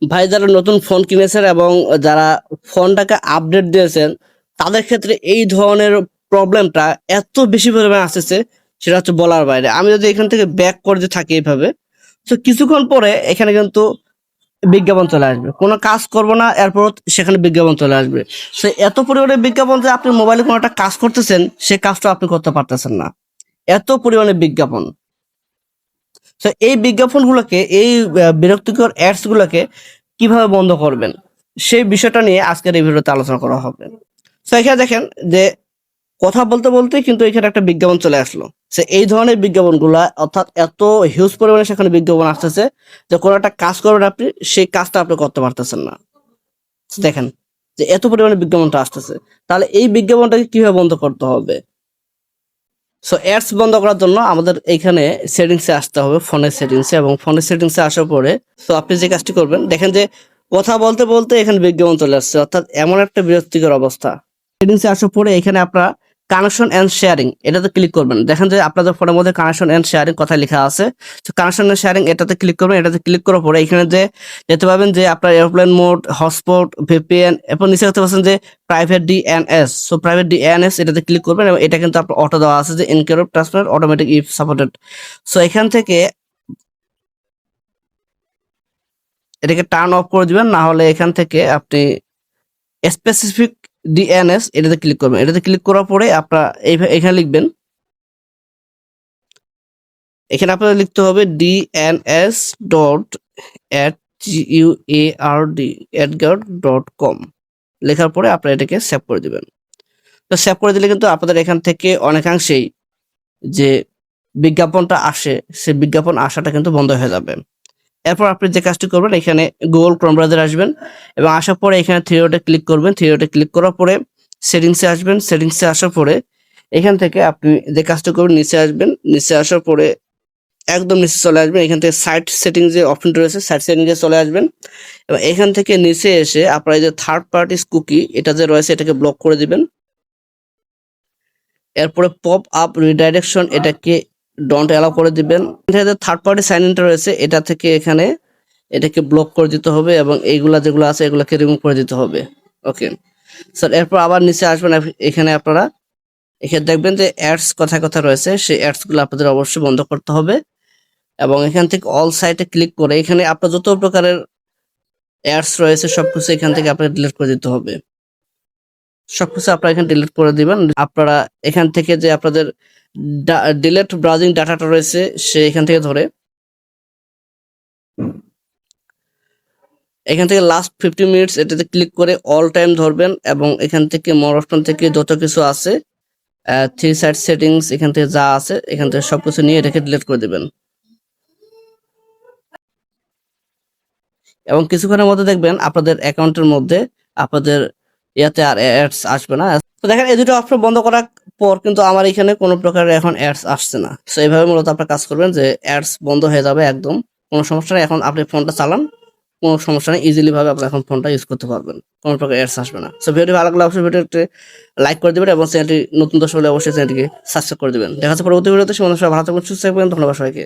ভাই যারা নতুন ফোন কিনেছেন এবং যারা ফোনটাকে আপডেট দিয়েছেন তাদের ক্ষেত্রে এই ধরনের প্রবলেমটা এত বেশি পরিমাণে আসতেছে সেটা হচ্ছে বলার বাইরে। আমি যদি এখান থেকে ব্যাক করতে থাকি এইভাবে, তো কিছুক্ষণ পরে এখানে কিন্তু বিজ্ঞাপন চলে আসবে। কোনো কাজ করব না, এরপর সেখানে বিজ্ঞাপন চলে আসবে। সো এত পরিমাণে বিজ্ঞাপন যে আপনি মোবাইলে কোনো একটা কাজ করতেছেন, সেই কাজটা আপনি করতে পারতেছেন না। এত পরিমাণে বিজ্ঞাপন। তো এই বিজ্ঞাপনগুলোকে, এই বিরক্তিকর অ্যাডস গুলোকে কিভাবে বন্ধ করবেন? সেই বিষয়টা নিয়ে আজকের এই ভিডিওতে আলোচনা করা হবে। তো এখানে দেখেন যে কথা বলতে বলতেই কিন্তু এখানে একটা বিজ্ঞাপন চলে আসলো। সে এই ধরনের বিজ্ঞাপনগুলা, অর্থাৎ এত হিউজ পরিমাণে সেখানে বিজ্ঞাপন আসতেছে যে কোনো একটা কাজ করবেন আপনি, সেই কাজটা আপনি করতে পারতেছেন না। দেখেন যে এত পরিমাণে বিজ্ঞাপনটা আসতেছে। তাহলে এই বিজ্ঞাপনটাকে কিভাবে বন্ধ করতে হবে? সো অ্যাডস বন্ধ করার জন্য আমাদের এইখানে সেটিংসে আসতে হবে, ফোনের সেটিংসে, এবং ফোনের সেটিংসে আসার পরে তো আপনি যে কাজটি করবেন, দেখেন যে কথা বলতে বলতে এখানে বিজ্ঞাপন চলে আসছে, অর্থাৎ এমন একটা বিরক্তিকর অবস্থা। সেটিংসে আসার পরে এখানে আপনারা কানেকশন এন্ড শেয়ারিং এটাতে ক্লিক করবেন। দেখেন যে আপনাদের ফোনের মধ্যে কানেকশন এন্ড শেয়ারিং কথা লেখা আছে। তো কানেকশন এন্ড শেয়ারিং এটাতে ক্লিক করবেন। এটাতে ক্লিক করার পরে এখানে যে দেখতে পাবেন যে আপনার এয়ারপ্লেন মোড, হটস্পট, ভিপিএন, এরপর নিচে দেখতে পাচ্ছেন যে private DNS. So private DNS এটাতে ক্লিক করবেন এবং এটা কিন্তু আপনার অটো দেওয়া আছে যে encrypt transfer automatic if supported. So এখান থেকে এটাকে টার্ন অফ করে দিবেন, না হলে এখান থেকে আপনি স্পেসিফিক ডিএনএস এটাতে ক্লিক করবেন। এটাতে ক্লিক করার পরে আপনারা এখানে লিখবেন, এখানে আপনাদের লিখতে হবে ডিএনএস ডট এট GUARD@gard.com। লেখার পরে আপনারা এটাকে সেভ করে দিবেন। তো সেভ করে দিলে কিন্তু আপনাদের এখান থেকে অনেকাংশেই যে বিজ্ঞাপনটা আসে, সেই বিজ্ঞাপন আসাটা কিন্তু বন্ধ হয়ে যাবে। এরপর আপনি যে কাজটি করবেন, এখানে গুগল ক্রোম ব্রাউজারে আসবেন এবং আসার পরে এখানে থ্রি ডটে ক্লিক করবেন। থ্রি ডটে ক্লিক করার পরে সেটিংসে আসবেন। সেটিংসে আসার পরে এখান থেকে আপনি যে কাজটি করবেন, নিচে আসবেন। নিচে আসার পরে একদম নিচে চলে আসবেন। এখান থেকে সাইট সেটিং যে অপশনটা রয়েছে, সাইট সেটিংসে চলে আসবেন এবং এখান থেকে নিচে এসে আপনার এই যে থার্ড পার্টিস কুকি এটা যে রয়েছে এটাকে ব্লক করে দিবেন। এরপরে পপ আপ রিডাইরেকশন এটাকে ডন্ট অ্যালাউ করে দিবেন। থার্ড পার্টি সাইন ইনটা রয়েছে এটা থেকে এখানে এটাকে ব্লক করে দিতে হবে এবং এইগুলা যেগুলো আছে এগুলাকে রিমুভ করে দিতে হবে। ওকে স্যার, এরপর আবার নিচে আসবেন। এখানে আপনারা এখানে দেখবেন যে অ্যাডস কথায় কথা রয়েছে, সেই অ্যাডস গুলো আপনাদের অবশ্যই বন্ধ করতে হবে এবং এখান থেকে অল সাইটে ক্লিক করে এখানে আপনার যত প্রকারের অ্যাডস রয়েছে সবকিছু এখান থেকে আপনাকে ডিলিট করে দিতে হবে। সবকিছু আপনারা এখানে ডিলিট করে দিবেন। আপনারা এখান থেকে যে আপনাদের ডিলিট ব্রাউজিং ডাটাটা রয়েছে সে এখান থেকে ধরে এখান থেকে লাস্ট 50 মিনিটস এটাতে ক্লিক করে অল টাইম ধরবেন এবং এখান থেকে মোর অপশন থেকে যত কিছু আছে, থ্রি সাইড সেটিংস এখান থেকে যা আছে এখান থেকে সবকিছু নিয়ে এটাকে ডিলিট করে দিবেন এবং কিছুক্ষণের মধ্যে দেখবেন আপনাদের অ্যাকাউন্টের মধ্যে আপনাদের ইয়াতে আর অ্যাডস আসবে না। তো দেখেন এই দুটো অপশন বন্ধ করার পর কিন্তু আমার এখানে কোনো প্রকারের এখন অ্যাডস আসছে না। সো এইভাবে মূলত আপনার কাজ করবেন যে অ্যাডস বন্ধ হয়ে যাবে একদম, কোনো সমস্যা নেই। এখন আপনি ফোনটা চালান, কোনো সমস্যা নেই, ইজিলি ভাবে আপনি এখন ফোনটা ইউজ করতে পারবেন, কোনো প্রকার অ্যাডস আসবে না। সো ভিডিওটি ভালো লাগলে অবশ্যই ভিডিওটি লাইক করে দিবেন এবং চ্যানেলটি নতুন দর্শক হলে অবশ্যই চ্যানেলটিকে সাবস্ক্রাইব করে দিবেন। দেখা যাচ্ছে পরবর্তী ভিডিওতে। সবাই ভালো থাকবেন, সুস্থ থাকবেন। ধন্যবাদ সবাইকে।